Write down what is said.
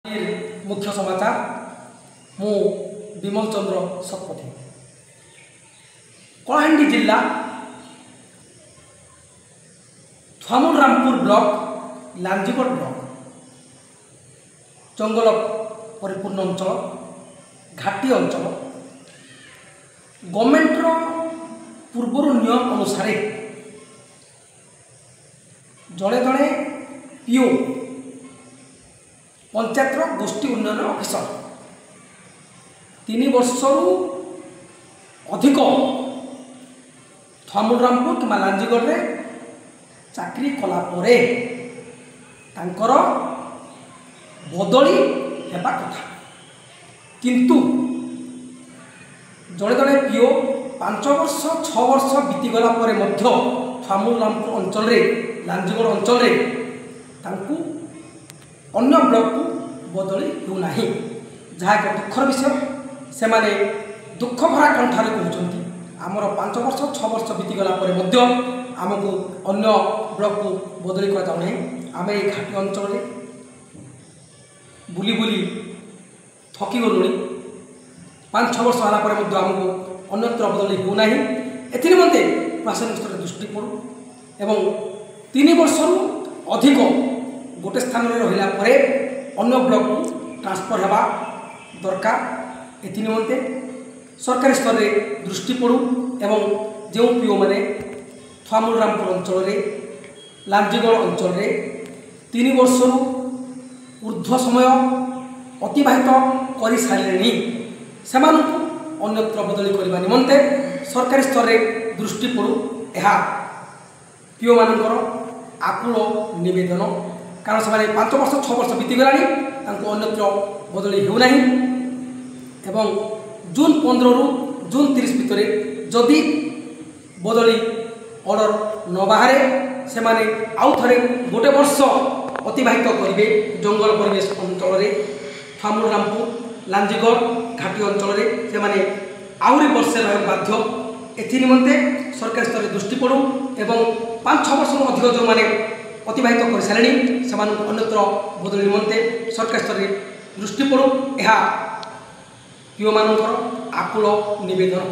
मुख्य समाचार मु विमल चंद्र शतपथी। कलाहांडी जिला थुआमुलरामपुर ब्लॉक लांजीगढ़ ब्लॉक जंगल परिपूर्ण अंचल घाटी अंचल गवर्नमेंटर पूर्वर नियम अनुसार जड़े जड़े पीओ पंचायत गोष्ठी उन्नयन ऑफिसर 3 वर्षरू अधिक थुआमुलरामपुर कि लांजीगढ़ रे चाकरी कला परे तांकर बदली हेबा कथा, किंतु जड़े जड़े पीओ 5 वर्ष 6 वर्ष बीतीगला पर थुआमुलरामपुर अंचल रे लांजीगढ़ अंचल रे तांकु अन्य ब्लॉक को बदली होना जहाँ एक दुखर विषय। से माने दुख भरा कंठारे कहते आमर 5 वर्ष 6 वर्ष बीतीगला पर आमको अन्य ब्लॉक को बदली कर जाऊना। आम ये घाटी अंचल में बुली बुली थकी गलुणी 5-6 वर्ष है आमको अन्यत्र बदली होना। एमते प्रशासनिक स्तर दृष्टि पड़ू एवं 3 वर्षरू अधिक गोटे स्थान में रहा पर अन्य ब्लॉक को ट्रांसफर होगा दरकार। एमते सरकारी स्तर में दृष्टि पड़ू एवं जो पीओ मैंने थुआमुलरामपुर अंचल में लांजीगढ़ अंचल में 3 वर्षरू ऊर्ध्व समय अतिबाहित कर सारे से अन्यत्र बदली करने निमंते सरकारी स्तर में दृष्टि पड़ू यह पीओ मानकर आकुल निवेदन। कारण से 5 वर्ष 6 वर्ष बीतीगला अन्यत्र बदली होना एवं जून 15 रु जून 30 भितर जदि बदली ऑर्डर न बाहर से माने आउ थे गोटे वर्ष अतिबाहित करेंगे जंगल परिवेश अंचल में थुआमुलरामपुर लांजीगढ़ घाटी अंचल में से माने आहरी वर्षे रह बाध्य। एमते सरकारी स्तर में दृष्टि पड़ू एवं 5-6 वर्ष अधिक जो मैंने अतिबाहित कर सारे से अन्यत्र बदली निमंते सरकारी स्तर में दृष्टि पड़ू यह पीओ मानकर आकुल निवेदन।